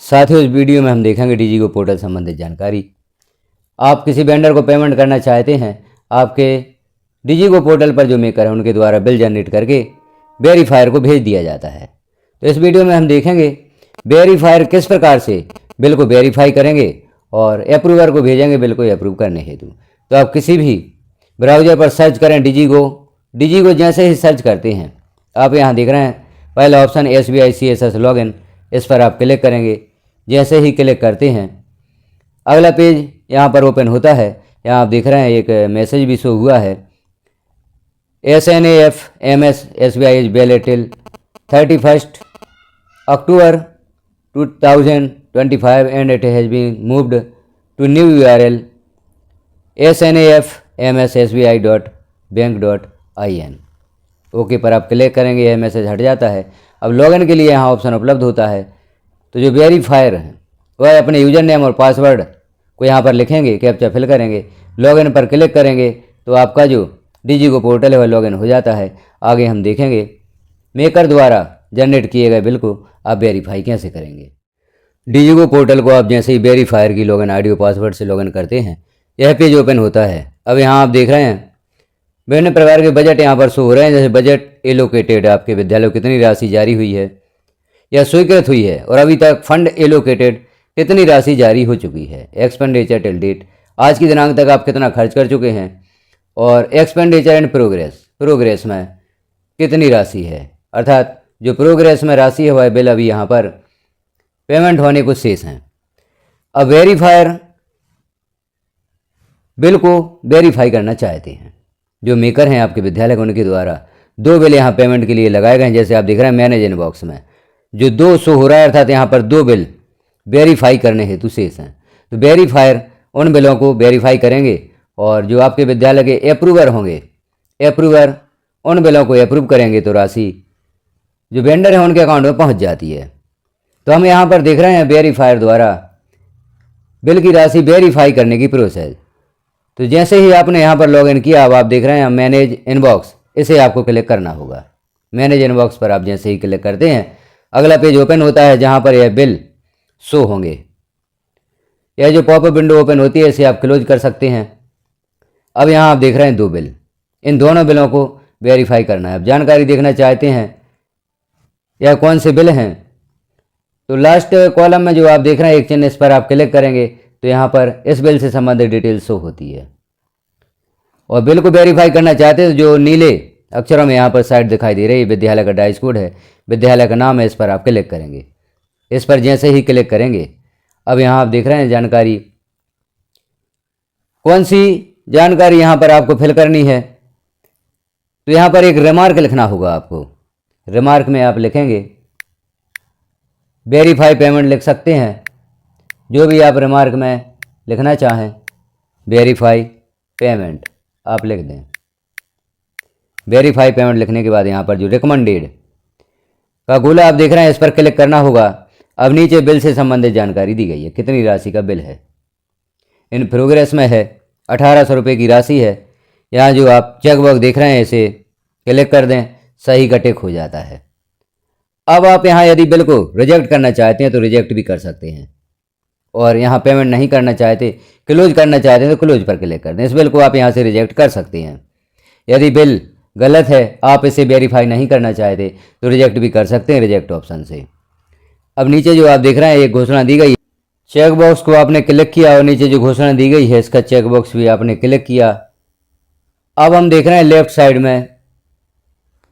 साथ ही उस वीडियो में हम देखेंगे डीजीगो पोर्टल संबंधित जानकारी। आप किसी वेंडर को पेमेंट करना चाहते हैं, आपके डीजीगो पोर्टल पर जो मेकर है उनके द्वारा बिल जनरेट करके वेरीफायर को भेज दिया जाता है। तो इस वीडियो में हम देखेंगे वेरीफायर किस प्रकार से बिल को वेरीफाई करेंगे और अप्रूवर को भेजेंगे बिल को अप्रूव करने हेतु। तो आप किसी भी ब्राउज़र पर सर्च करें डीजीगो जैसे ही सर्च करते हैं आप यहाँ देख रहे हैं पहला ऑप्शन SBI CSS लॉगिन, इस पर आप क्लिक करेंगे। जैसे ही क्लिक करते हैं अगला पेज यहाँ पर ओपन होता है। यहाँ आप देख रहे हैं एक मैसेज भी शो हुआ है, SNAF MS SBI is valid till 31st October 2025 and it has been moved to new URL snafmssbi.bank.in। Okay पर आप क्लिक करेंगे, यह मैसेज हट जाता है। अब लॉगिन के लिए यहाँ ऑप्शन उपलब्ध होता है। तो जो वेरीफायर हैं वह अपने यूज़र नेम और पासवर्ड को यहाँ पर लिखेंगे, कैप्चा फिल करेंगे, लॉगिन पर क्लिक करेंगे तो आपका जो डीजीगो पोर्टल है वह लॉगिन हो जाता है। आगे हम देखेंगे मेकर द्वारा जनरेट किए गए बिल को आप वेरीफाई कैसे करेंगे। डीजीगो पोर्टल को आप जैसे ही वेरीफायर की लॉगिन आईडी और पासवर्ड से लॉगिन करते हैं यह पेज ओपन होता है। अब यहाँ आप देख रहे हैं विभिन्न प्रकार के बजट यहाँ पर शो हो रहे हैं, जैसे बजट एलोकेटेड, आपके विद्यालय को कितनी राशि जारी हुई है या स्वीकृत हुई है और अभी तक फंड एलोकेटेड कितनी राशि जारी हो चुकी है, एक्सपेंडिचर टिल डेट, आज की दिनांक तक आप कितना खर्च कर चुके हैं और एक्सपेंडिचर एंड प्रोग्रेस में कितनी राशि है, अर्थात जो प्रोग्रेस में राशि है वह बिल अभी यहाँ पर पेमेंट होने को शेष हैं। अब वेरीफायर बिल को वेरीफाई करना चाहते हैं, जो मेकर हैं आपके विद्यालय के उनके द्वारा 2 बिल यहाँ पेमेंट के लिए लगाए गए हैं। जैसे आप देख रहे हैं मैनेज इनबॉक्स में जो 2 शो हो रहा है, अर्थात यहाँ पर 2 बिल वेरीफाई करने हेतु शेष हैं। तो वेरीफायर उन बिलों को वेरीफाई करेंगे और जो आपके विद्यालय के अप्रूवर होंगे, अप्रूवर उन बिलों को अप्रूव करेंगे तो राशि जो वेंडर है उनके अकाउंट में पहुंच जाती है। तो हम यहाँ पर देख रहे हैं वेरीफायर द्वारा बिल की राशि वेरीफाई करने की प्रोसेस। तो जैसे ही आपने यहाँ पर लॉगिन किया अब आप देख रहे हैं मैनेज इनबॉक्स, इसे आपको क्लिक करना होगा। मैनेज इनबॉक्स पर आप जैसे ही क्लिक करते हैं अगला पेज ओपन होता है जहाँ पर यह बिल शो होंगे। यह जो पॉपअप विंडो ओपन होती है इसे आप क्लोज कर सकते हैं। अब यहाँ आप देख रहे हैं 2 बिल, इन दोनों बिलों को वेरीफाई करना है। अब जानकारी देखना चाहते हैं यह कौन से बिल हैं, तो लास्ट कॉलम में जो आप देख रहे हैं एक चिन्ह, इस पर आप क्लिक करेंगे तो यहाँ पर इस बिल से संबंधित डिटेल शो होती है। और बिल को वेरीफाई करना चाहते हैं तो जो नीले अक्षरों में यहाँ पर साइड दिखाई दे रही है विद्यालय का डाइस कोड है, विद्यालय का नाम है, इस पर आप क्लिक करेंगे। इस पर जैसे ही क्लिक करेंगे अब यहाँ आप देख रहे हैं जानकारी, कौन सी जानकारी यहाँ पर आपको फिल करनी है। तो यहाँ पर एक रिमार्क लिखना होगा आपको। रिमार्क में आप लिखेंगे वेरीफाई पेमेंट लिख सकते हैं, जो भी आप रिमार्क में लिखना चाहें, वेरीफाई पेमेंट आप लिख दें। वेरीफाई पेमेंट लिखने के बाद यहाँ पर जो रिकमेंडेड का गोला आप देख रहे हैं इस पर क्लिक करना होगा। अब नीचे बिल से संबंधित जानकारी दी गई है, कितनी राशि का बिल है, इन प्रोग्रेस में है, 1800 रुपये की राशि है। यहाँ जो आप चेकबॉक्स देख रहे हैं इसे क्लिक कर दें, सही का टिक हो जाता है। अब आप यहाँ यदि बिल को रिजेक्ट करना चाहते हैं तो रिजेक्ट भी कर सकते हैं, और यहाँ पेमेंट नहीं करना चाहते, क्लोज करना चाहते हैं तो क्लोज पर क्लिक कर दें। इस बिल को आप यहाँ से रिजेक्ट कर सकते हैं। यदि बिल गलत है, आप इसे वेरीफाई नहीं करना चाहते तो रिजेक्ट भी कर सकते हैं रिजेक्ट ऑप्शन से। अब नीचे जो आप देख रहे हैं एक घोषणा दी गई, चेक बॉक्स को आपने क्लिक किया और नीचे जो घोषणा दी गई है इसका चेक बॉक्स भी आपने क्लिक किया। अब हम देख रहे हैं लेफ्ट साइड में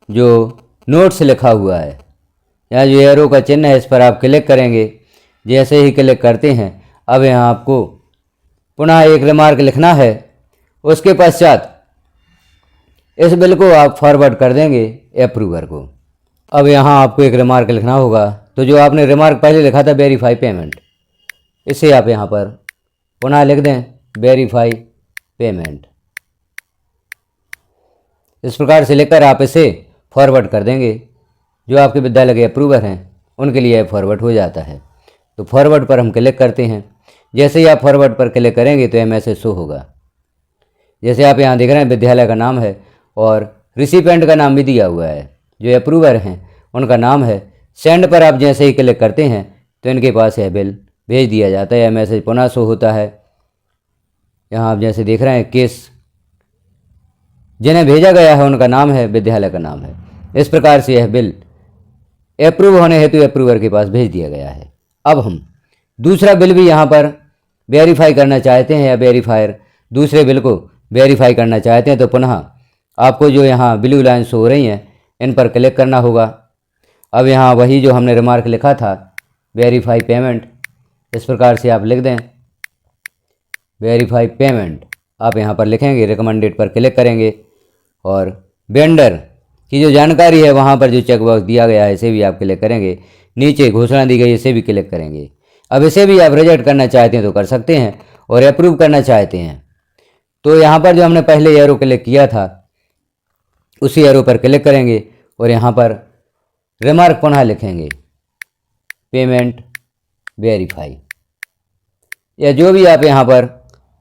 जो नोट्स लिखा हुआ है, यहाँ जो एरो का चिन्ह है इस पर आप क्लिक करेंगे। जैसे ही क्लिक करते हैं अब यहाँ आपको पुनः एक रिमार्क लिखना है, उसके पश्चात इस बिल को आप फॉरवर्ड कर देंगे अप्रूवर को। अब यहाँ आपको एक रिमार्क लिखना होगा, तो जो आपने रिमार्क पहले लिखा था वेरीफाई पेमेंट, इसे आप यहाँ पर पुनः लिख दें वेरीफाई पेमेंट। इस प्रकार से लिखकर आप इसे फॉरवर्ड कर देंगे। जो आपके विद्यालय के अप्रूवर हैं उनके लिए फॉरवर्ड हो जाता है। तो फॉरवर्ड पर हम क्लिक करते हैं। जैसे ही आप फॉरवर्ड पर क्लिक करेंगे तो मैसेज शो होगा। जैसे आप यहाँ देख रहे हैं विद्यालय का नाम है और रिसिपेंट का नाम भी दिया हुआ है, जो अप्रूवर हैं उनका नाम है। सेंड पर आप जैसे ही क्लिक करते हैं तो इनके पास यह बिल भेज दिया जाता है। यह मैसेज पुनः शो होता है। यहाँ आप जैसे देख रहे हैं केस जिन्हें भेजा गया है उनका नाम है, विद्यालय का नाम है। इस प्रकार से यह बिल अप्रूव होने हेतु अप्रूवर के पास भेज दिया गया है। अब हम दूसरा बिल भी यहाँ पर वेरीफाई करना चाहते हैं या वेरीफायर दूसरे बिल को वेरीफाई करना चाहते हैं, तो पुनः आपको जो यहाँ ब्लू लाइन शो हो रही हैं इन पर क्लिक करना होगा। अब यहाँ वही जो हमने रिमार्क लिखा था वेरीफाई पेमेंट, इस प्रकार से आप लिख दें वेरीफाई पेमेंट। आप यहाँ पर लिखेंगे, रिकमेंडेड पर क्लिक करेंगे और वेंडर की जो जानकारी है वहाँ पर जो चेकबॉक्स दिया गया है इसे भी आप क्लिक करेंगे। नीचे घोषणा दी गई इसे भी क्लिक करेंगे। अब इसे भी आप रिजेक्ट करना चाहते हैं तो कर सकते हैं और अप्रूव करना चाहते हैं तो यहाँ पर जो हमने पहले एरो क्लिक किया था उसी एरो पर क्लिक करेंगे और यहाँ पर रिमार्क पुनः लिखेंगे पेमेंट वेरीफाई, या जो भी आप यहाँ पर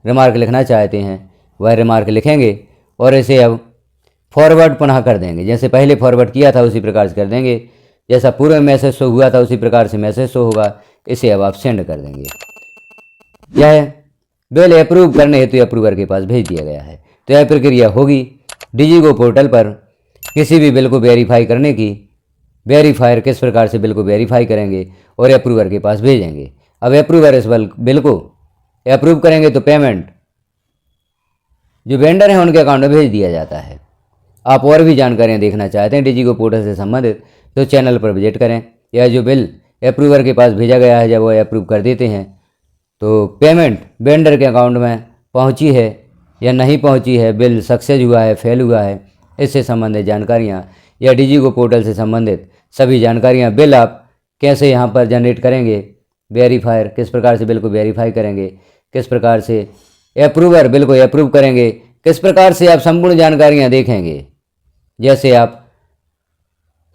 रिमार्क लिखना चाहते हैं वह रिमार्क लिखेंगे और इसे अब फॉरवर्ड पुनः कर देंगे। जैसे पहले फॉरवर्ड किया था उसी प्रकार से कर देंगे। जैसा पूर्व मैसेज शो हुआ था उसी प्रकार से मैसेज शो होगा। इसे अब आप सेंड कर देंगे। यह बिल अप्रूव करने हेतु अप्रूवर के पास भेज दिया गया है। तो यह प्रक्रिया होगी डिजिगो पोर्टल पर किसी भी बिल को वेरीफाई करने की। वेरीफायर किस प्रकार से बिल को वेरीफाई करेंगे और अप्रूवर के पास भेजेंगे। अब अप्रूवर इस बिल को अप्रूव करेंगे तो पेमेंट जो वेंडर हैं उनके अकाउंट में भेज दिया जाता है। आप और भी जानकारियाँ देखना चाहते हैं डिजिगो पोर्टल से संबंधित तो चैनल पर विजिट करें। यह जो बिल अप्रूवर के पास भेजा गया है जब वो अप्रूव कर देते हैं तो पेमेंट वेंडर के अकाउंट में पहुंची है या नहीं पहुंची है, बिल सक्सेस हुआ है, फेल हुआ है, इससे संबंधित जानकारियां या डिजिगो पोर्टल से संबंधित सभी जानकारियां, बिल आप कैसे यहां पर जनरेट करेंगे, वेरीफायर किस प्रकार से बिल को वेरीफाई करेंगे, किस प्रकार से अप्रूवर बिल को अप्रूव करेंगे, किस प्रकार से आप संपूर्ण जानकारियाँ देखेंगे। जैसे आप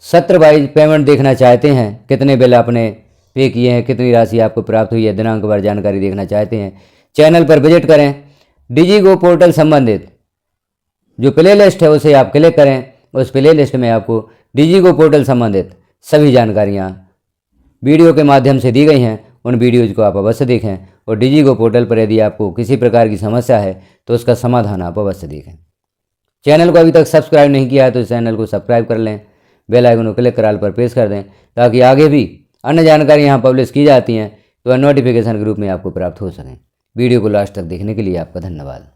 सत्र वाइज पेमेंट देखना चाहते हैं, कितने बिल आपने पे किए हैं, कितनी राशि आपको प्राप्त हुई है, दिनांक पर जानकारी देखना चाहते हैं, चैनल पर विजिट करें। डिजिगो पोर्टल संबंधित जो प्ले लिस्ट है उसे आप क्लिक करें। उस प्ले लिस्ट में आपको डिजिगो पोर्टल संबंधित सभी जानकारियाँ वीडियो के माध्यम से दी गई हैं। उन वीडियोज़ को आप अवश्य देखें और डिजिगो पोर्टल पर यदि आपको किसी प्रकार की समस्या है तो उसका समाधान आप अवश्य देखें। चैनल को अभी तक सब्सक्राइब नहीं किया है तो चैनल को सब्सक्राइब कर लें, बेल आइकन को क्लिक कर ऑल पर प्रेस कर दें ताकि आगे भी अन्य जानकारी यहाँ पब्लिश की जाती हैं तो नोटिफिकेशन के रूप में आपको प्राप्त हो सकें। वीडियो को लास्ट तक देखने के लिए आपका धन्यवाद।